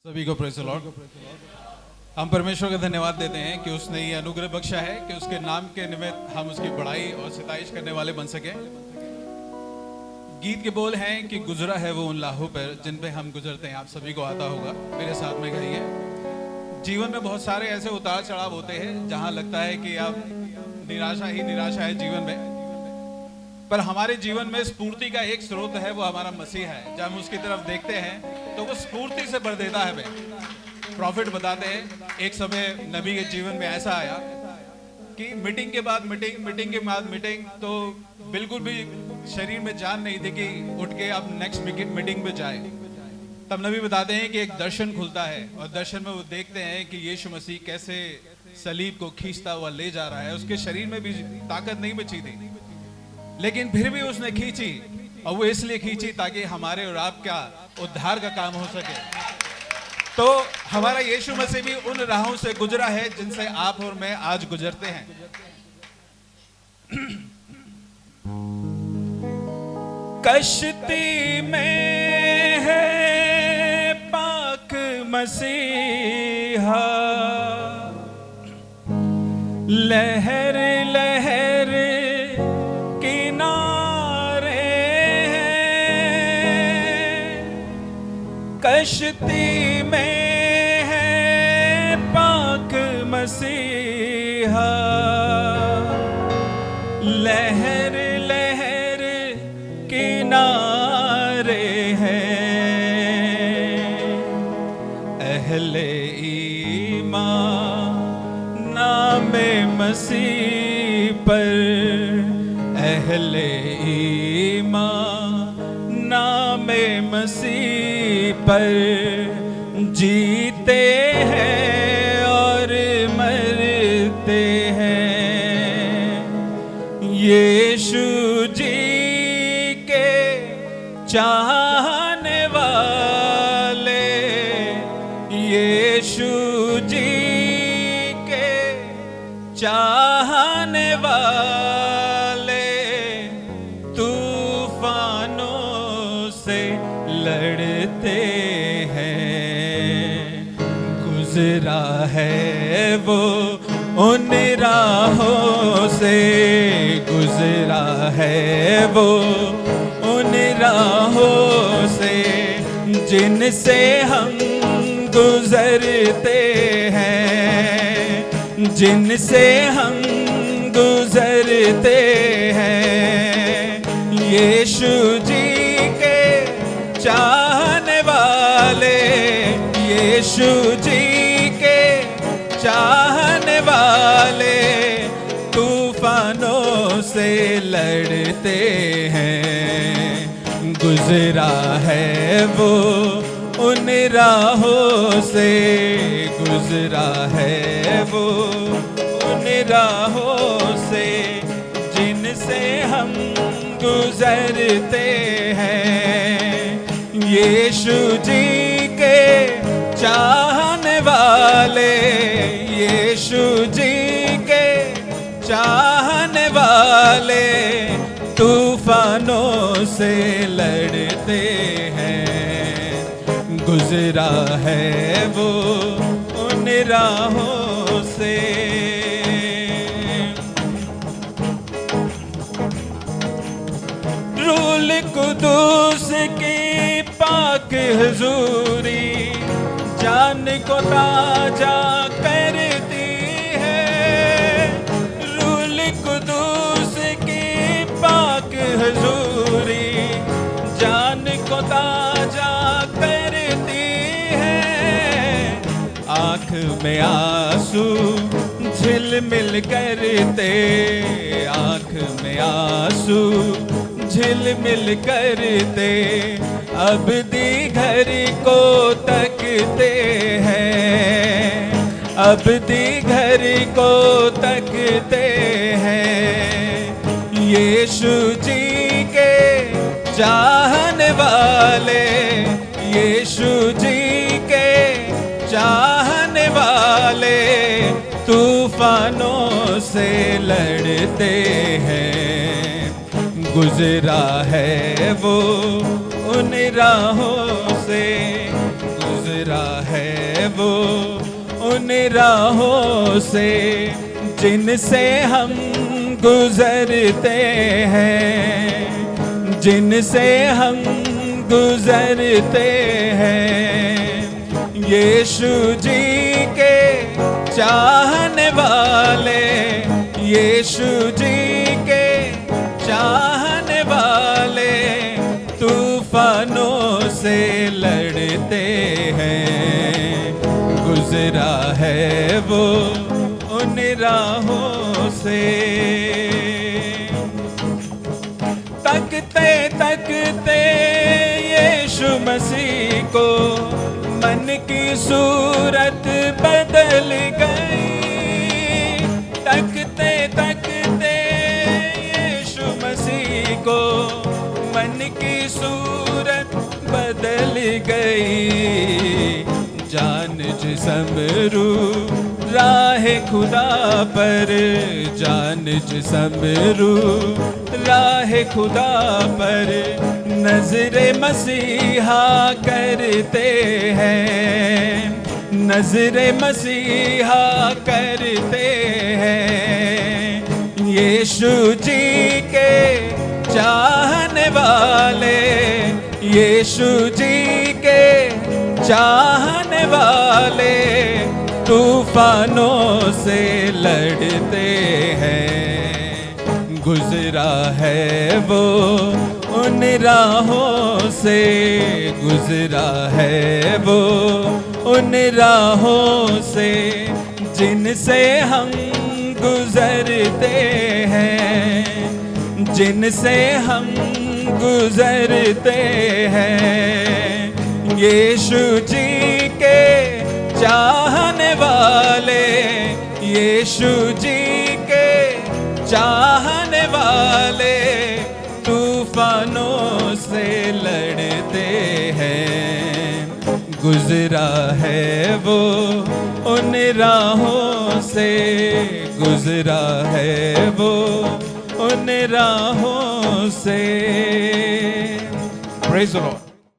सभी को praise the Lord. हम परमेश्वर का धन्यवाद देते हैं कि उसने ये अनुग्रह बख्शा है कि उसके नाम के निमित्त हम उसकी बड़ाई और सिताइश करने वाले बन सके। गीत के बोल हैं कि गुजरा है वो उन लाहों पर जिन पे हम गुजरते हैं। आप सभी को आता होगा, मेरे साथ में गाइए। जीवन में बहुत सारे ऐसे उतार चढ़ाव होते हैं जहां लगता है कि अब निराशा ही निराशा है जीवन में, पर हमारे जीवन में स्फूर्ति का एक स्रोत है, वो हमारा मसीह है। जब हम उसकी तरफ देखते हैं तो वो स्फूर्ति से भर देता है हमें। प्रॉफिट बताते हैं एक समय नबी के जीवन में ऐसा आया कि मीटिंग के बाद मीटिंग के बाद मीटिंग, तो बिल्कुल भी शरीर में जान नहीं थी कि उठ के अब नेक्स्ट मीटिंग पे जाए। तब नबी बताते हैं कि एक दर्शन खुलता है और दर्शन में वो देखते हैं कि यीशु मसीह कैसे सलीब को खींचता हुआ ले जा रहा है। उसके शरीर में भी ताकत नहीं बची थी, लेकिन फिर भी उसने खींची, और वो इसलिए खींची ताकि हमारे और आपका उद्धार का काम हो सके। तो हमारा यीशु मसीह भी उन राहों से गुजरा है जिनसे आप और मैं आज गुजरते हैं। कश्ती में है पाक मसीहा, लहर लहर किनारे हैं। कश्ती में है पाक मसीहा, लहर लहर किनारे हैं। अहले ईमान नामे मसीह पर, अहले ईमान नामे मसीह पर जीते हैं और मरते हैं। यीशु जी के चाहने वाले, यीशु जी के चाहने वाले तूफानों से लड़ते हैं। गुजरा है वो उन राहों से, गुजरा है वो उन राहों से जिनसे हम गुजरते हैं, जिनसे हम गुजरते हैं। यीशु जी के चाहने वाले, यीशु जी के चाहने वाले तूफानों से लड़ते हैं। गुजरा है वो उन राहों से, गुजरा है वो उन राहों से जिनसे हम गुजरते हैं। यीशु जी के चाहने वाले, यीशु जी के चाहने वाले तूफानों से लड़ते हैं। गुजरा है वो उन राहों से। रूल कुदूस की पाक हुजूरी जान को ताजा करती है। रूल कुदूस की पाक हुजूरी जान को ताजा करती है। आँख में आंसू झिलमिल करते, आँख में आंसू झिलमिल करते अब दी घर को तकते हैं, अब दी घर को तकते हैं। यीशु जी के चाहने वाले, यीशु जी के चाहने वाले तूफानों से लड़ते हैं। गुजरा है वो उन राहों से, गुजरा गुजरा है वो उन राहों से जिनसे हम गुजरते हैं, जिनसे हम गुजरते हैं। यीशु जी के चाहने वाले, यीशु जी के चाहने वाले तूफानों से लड़ते हैं। गुजरा है वो उन राहों से। तकते तकते यीशु मसीह को मन की सूरत बदल गई। तकते तकते यीशु मसीह को मन की सूरत बदल गई। जान जिस्म रूह राह खुदा पर, जान जिस्म रूह राह खुदा पर नजरे मसीहा करते हैं, नजरे मसीहा करते हैं। यीशु जी के चाहने वाले, यीशु जी के चाहने वाले तूफानों से लड़ते हैं। गुजरा है वो उन राहों से, गुजरा है वो उन राहों से जिनसे हम गुजरते हैं, जिनसे हम गुजरते हैं। यीशु जी के चाहने वाले, यीशु जी के चाहने वाले तूफानों से लड़ते हैं। गुजरा है वो उन राहों से, गुजरा है वो उन राहों से। Praise the Lord.